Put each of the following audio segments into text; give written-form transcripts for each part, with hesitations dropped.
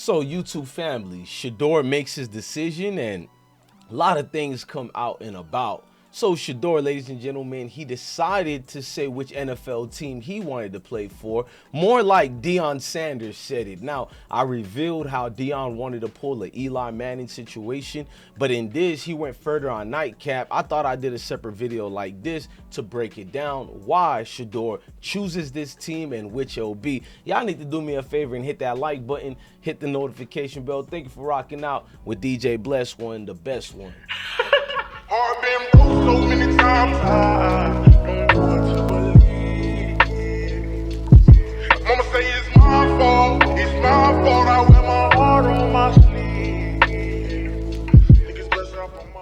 So YouTube family, Shedeur makes his decision and a lot of things come out and about. So Shedeur, ladies and gentlemen, he decided to say which NFL team he wanted to play for, more like Deion Sanders said it. Now, I revealed how Deion wanted to pull the Eli Manning situation, but in this, he went further on Nightcap. I thought I did a separate video like this to break it down, why Shedeur chooses this team and which it'll be. Y'all need to do me a favor and hit that like button, hit the notification bell. Thank you for rocking out with DJ Bless One, the best one. I've been broke so many times, I don't know what to believe. Mama say it's my fault, I wear my heart on my sleeve. Niggas bless up on my...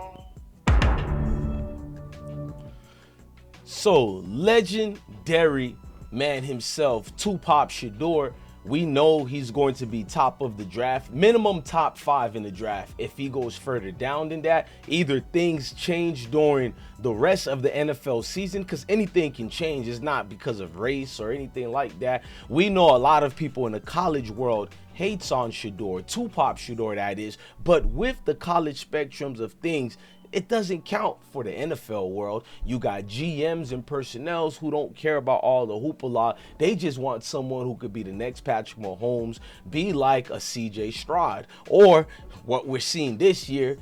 So, legendary man himself, Tupac Shedeur, we know he's going to be top of the draft, minimum top 5 in the draft. If he goes further down than that, either things change during the rest of the NFL season, because anything can change. It's not because of race or anything like that. We know a lot of people in the college world hates on Shedeur, Tupac Shedeur that is, but with the college spectrums of things, it doesn't count for the NFL world. You got GMs and personnels who don't care about all the hoopla. They just want someone who could be the next Patrick Mahomes, be like a CJ Stroud. Or what we're seeing this year,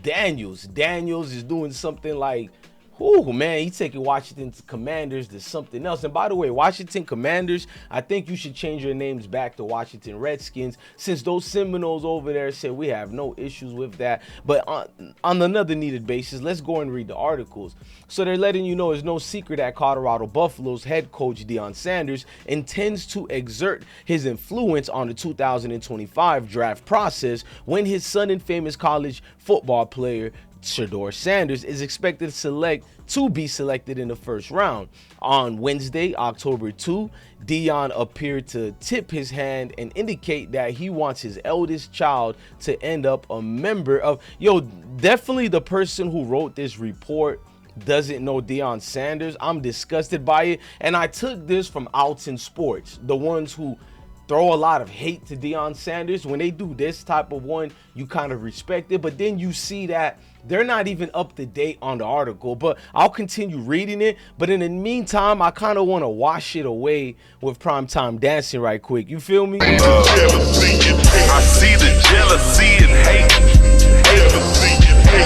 Daniels. Daniels is doing something like, oh man, he's taking Washington Commanders to something else. And by the way, Washington Commanders, I think you should change your names back to Washington Redskins, since those Seminoles over there said we have no issues with that. But on another needed basis, let's go and read the articles. So they're letting you know it's no secret that Colorado Buffalo's head coach Deion Sanders intends to exert his influence on the 2025 draft process when his son and famous college football player Shedeur Sanders is expected to be selected in the first round. On Wednesday, October 2, Deion appeared to tip his hand and indicate that he wants his eldest child to end up a member of... definitely the person who wrote this report doesn't know Deion Sanders. I'm disgusted by it. And I took this from Alton Sports, the ones who throw a lot of hate to Deion Sanders. When they do this type of one, you kind of respect it, but then you see that they're not even up to date on the article. But I'll continue reading it. But in the meantime, I kind of want to wash it away with primetime dancing right quick. You feel me? I see the jealousy and hate.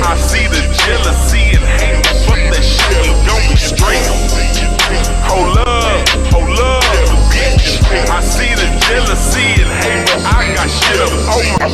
I see the jealousy and hate. Fuck that shit, we gon' be straight. Hold up, bitch. I see the jealousy and hate, but I got shit up on my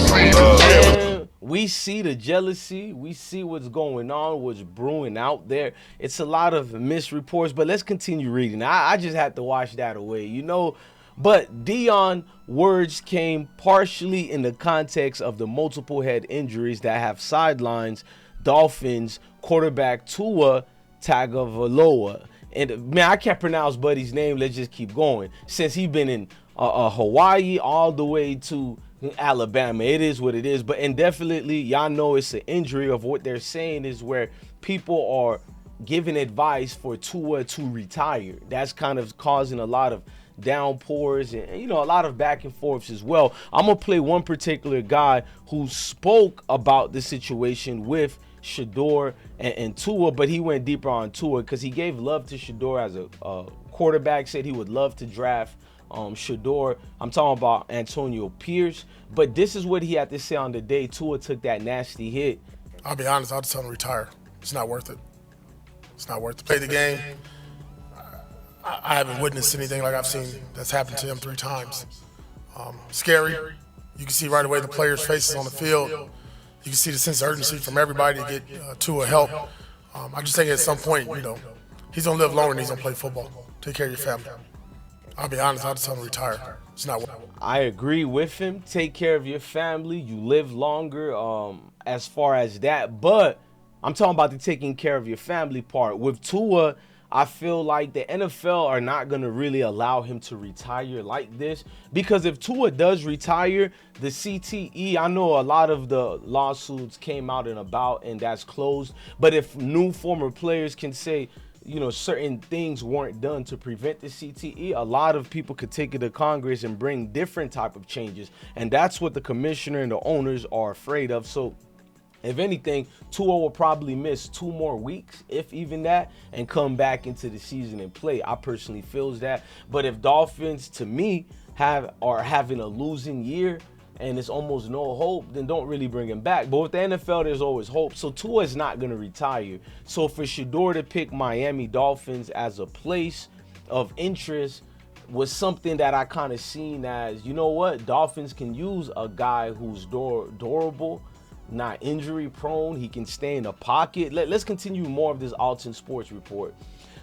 we see the jealousy, we see what's going on, what's brewing out there. It's a lot of misreports, but let's continue reading. I just had to wash that away, you know. But Deion words came partially in the context of the multiple head injuries that have sidelines Dolphins quarterback Tua Tagovailoa. And man, I can't pronounce Buddy's name. Let's just keep going. Since he's been in Hawaii all the way to Alabama, it is what it is. But indefinitely, y'all know it's an injury. Of what they're saying is where people are giving advice for Tua to retire. That's kind of causing a lot of downpours and, you know, a lot of back and forths as well. I'm gonna play one particular guy who spoke about the situation with Shedeur and Tua, but he went deeper on Tua because he gave love to Shedeur as a quarterback, said he would love to draft Shedeur. I'm talking about Antonio Pierce, but this is what he had to say on the day Tua took that nasty hit. I'll be honest, I'll just tell him to retire. It's not worth it. It's not worth it. Play the game. I haven't witnessed anything like I've seen that's happened to him 3 times. Scary. You can see right away the players' faces on the field. You can see the sense of urgency from everybody to get Tua help. I just think at some point, you know, he's gonna live longer and he's gonna play football. Take care of your family. I'll be honest, I'll just tell him to retire. It's not worth it. I agree with him. Take care of your family. You live longer as far as that. But I'm talking about the taking care of your family part. With Tua, I feel like the NFL are not going to really allow him to retire like this, because if Tua does retire, the CTE, I know a lot of the lawsuits came out and about and that's closed, but if new former players can say, certain things weren't done to prevent the CTE, a lot of people could take it to Congress and bring different type of changes. And that's what the commissioner and the owners are afraid of. So if anything, Tua will probably miss 2 more weeks, if even that, and come back into the season and play. I personally feels that. But if Dolphins, to me, are having a losing year and it's almost no hope, then don't really bring him back. But with the NFL, there's always hope. So Tua is not going to retire. So for Shedeur to pick Miami Dolphins as a place of interest was something that I kind of seen as, you know what, Dolphins can use a guy who's durable, not injury prone. He can stay in the pocket. Let's continue more of this Alton Sports Report.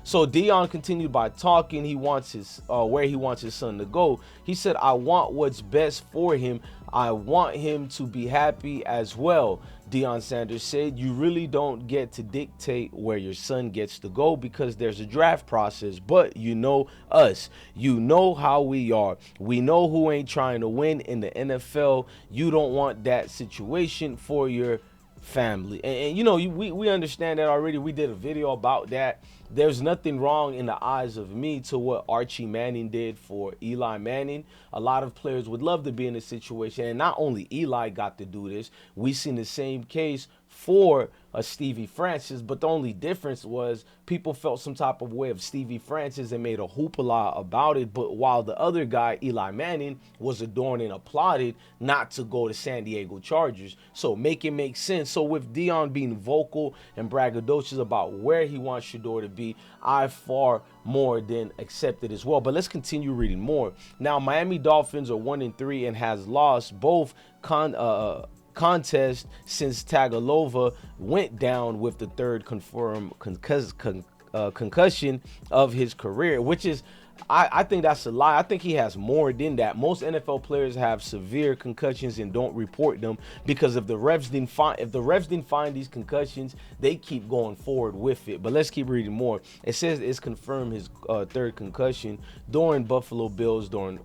So Deion continued by talking. He wants where he wants his son to go. He said, I want what's best for him. I want him to be happy as well. Deion Sanders said, you really don't get to dictate where your son gets to go because there's a draft process. But you know us. You know how we are. We know who ain't trying to win in the NFL. You don't want that situation for your family. And we understand that already. We did a video about that. There's nothing wrong in the eyes of me to what Archie Manning did for Eli Manning. A lot of players would love to be in a situation, and not only Eli got to do this, we seen the same case for Stevie Francis, but the only difference was people felt some type of way of Stevie Francis and made a hoopla about it, but while the other guy, Eli Manning, was adored and applauded not to go to San Diego Chargers. So make it make sense. So with Deion being vocal and braggadocious about where he wants Shedeur to be, I far more than accept it as well. But let's continue reading more. Now, Miami Dolphins are 1-3 and has lost both contest since Tagovailoa went down with the third confirmed concussion of his career, which is, I think that's a lie. I think he has more than that. Most NFL players have severe concussions and don't report them because if the refs didn't find these concussions, they keep going forward with it. But let's keep reading more. It says it's confirmed his third concussion during Buffalo Bills during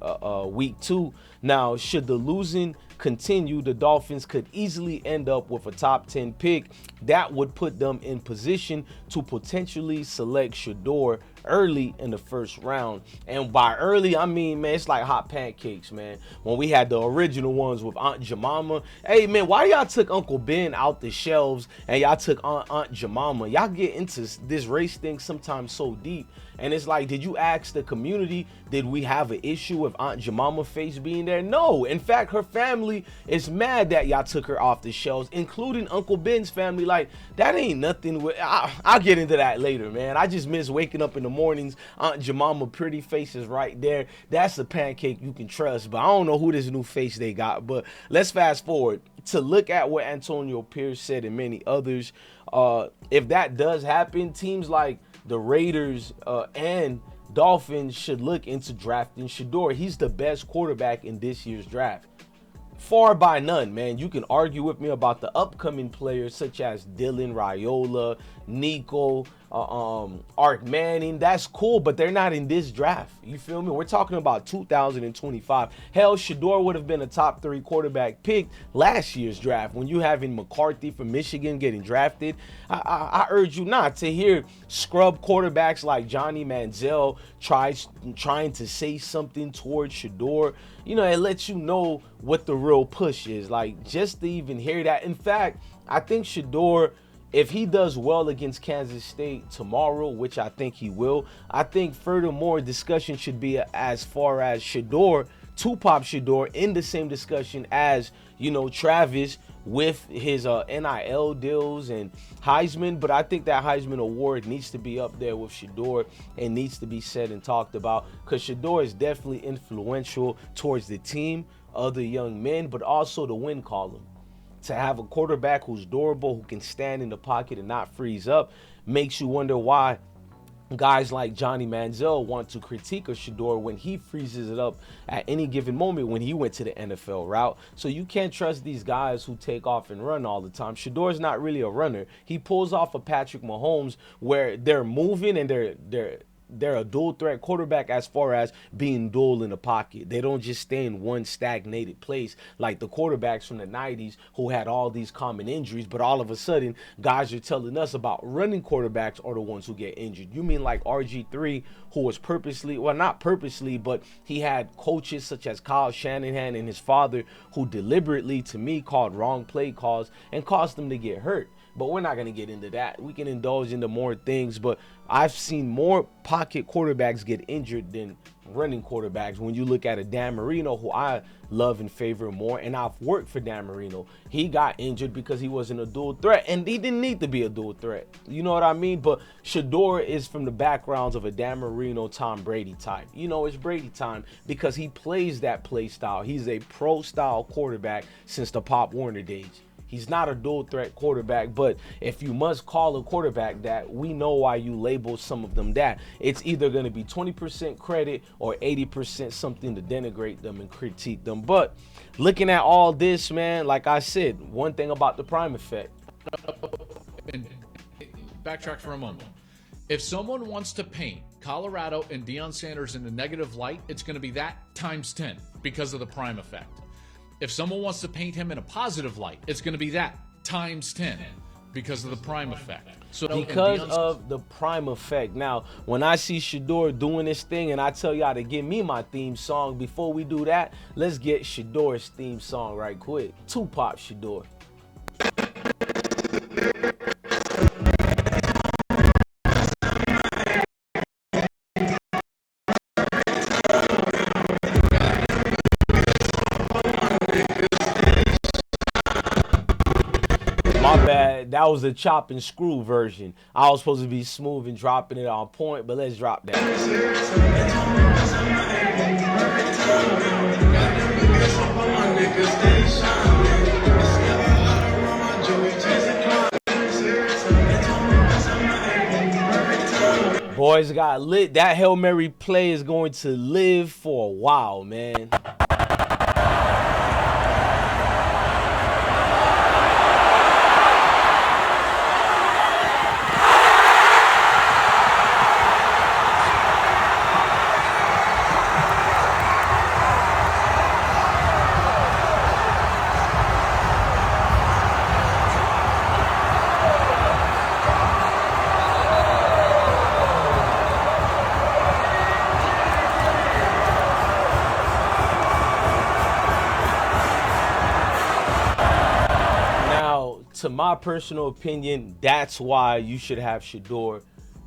week 2. Now, should the losing continue, the Dolphins could easily end up with a top 10 pick. That would put them in position to potentially select Shedeur early in the first round. And by early, I mean, man, it's like hot pancakes, man. When we had the original ones with Aunt Jemima. Hey, man, why y'all took Uncle Ben out the shelves and y'all took Aunt Jemima? Y'all get into this race thing sometimes so deep. And it's like, did you ask the community, did we have an issue with Aunt Jemima face being there? No. In fact, her family is mad that y'all took her off the shelves, including Uncle Ben's family. Like, that ain't nothing. I'll get into that later, man. I just miss waking up in the mornings. Aunt Jemima pretty face is right there. That's a pancake you can trust. But I don't know who this new face they got. But let's fast forward to look at what Antonio Pierce said and many others. If that does happen, teams like the Raiders and Dolphins should look into drafting Shedeur. He's the best quarterback in this year's draft. Far by none, man. You can argue with me about the upcoming players such as Dylan Raiola, Nico, Ark Manning. That's cool, but they're not in this draft. You feel me? We're talking about 2025. Hell, Shedeur would have been a top 3 quarterback pick last year's draft. When you having McCarthy from Michigan getting drafted, I urge you not to hear scrub quarterbacks like Johnny Manziel trying to say something towards Shedeur. It lets you know what the real push is. Like, just to even hear that. In fact, I think Shedeur, if he does well against Kansas State tomorrow, which I think he will, I think furthermore discussion should be as far as Shedeur, Tupac Shedeur, in the same discussion as, Travis with his NIL deals and Heisman. But I think that Heisman award needs to be up there with Shedeur and needs to be said and talked about, because Shedeur is definitely influential towards the team, other young men, but also the win column. To have a quarterback who's durable, who can stand in the pocket and not freeze up, makes you wonder why guys like Johnny Manziel want to critique a Shedeur when he freezes it up at any given moment when he went to the NFL route. So you can't trust these guys who take off and run all the time. Shedeur's not really a runner. He pulls off a Patrick Mahomes where they're moving and they're they're a dual threat quarterback as far as being dual in the pocket. They don't just stay in one stagnated place like the quarterbacks from the 90s who had all these common injuries, but all of a sudden guys are telling us about running quarterbacks are the ones who get injured. You mean like RG3, who was purposely, well, not purposely, but he had coaches such as Kyle Shanahan and his father who deliberately, to me, called wrong play calls and caused them to get hurt. But we're not going to get into that. We can indulge into more things, but I've seen more pocket quarterbacks get injured than running quarterbacks. When you look at a Dan Marino, who I love and favor more, and I've worked for Dan Marino, he got injured because he wasn't a dual threat, and he didn't need to be a dual threat. You know what I mean? But Shedeur is from the backgrounds of a Dan Marino, Tom Brady type. You know, it's Brady time because he plays that play style. He's a pro-style quarterback since the Pop Warner days. He's not a dual threat quarterback, but if you must call a quarterback that, we know why you label some of them that. It's either going to be 20% credit or 80% something to denigrate them and critique them. But looking at all this, man, like I said, one thing about the prime effect. And backtrack for a moment. If someone wants to paint Colorado and Deion Sanders in a negative light, it's going to be that times 10 because of the prime effect. If someone wants to paint him in a positive light, it's going to be that times 10 because of the prime effect. So because of the prime effect. Now, when I see Shedeur doing this thing and I tell y'all to give me my theme song, before we do that, let's get Shedeur's theme song right quick. Tupac Shedeur. My bad, that was a chop and screw version. I was supposed to be smooth and dropping it on point, but let's drop that. Boys got lit. That Hail Mary play is going to live for a while, man. To my personal opinion, that's why you should have Shedeur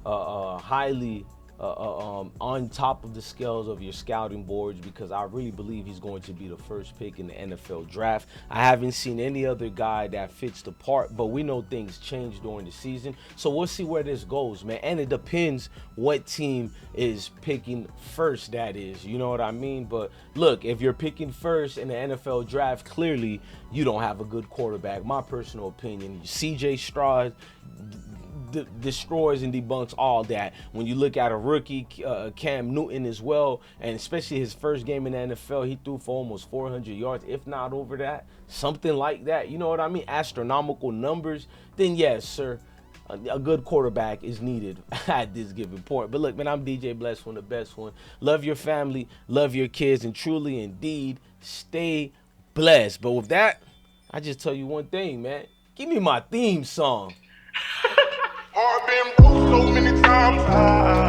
highly on top of the scales of your scouting boards, because I really believe he's going to be the first pick in the NFL draft. I haven't seen any other guy that fits the part, but we know things change during the season, so we'll see where this goes, man. And it depends what team is picking first, that is, you know what I mean? But look, if you're picking first in the NFL draft, clearly you don't have a good quarterback. My personal opinion, CJ Stroud destroys and debunks all that. When you look at a rookie, Cam Newton as well, and especially his first game in the NFL, he threw for almost 400 yards, if not over that, something like that. You know what I mean? Astronomical numbers. Then yes, sir, a good quarterback is needed at this given point. But look, man, I'm DJ Bless One, the best one. Love your family, love your kids, and truly indeed stay blessed. But with that, I just tell you one thing, man. Give me my theme song. I've been broke so many times.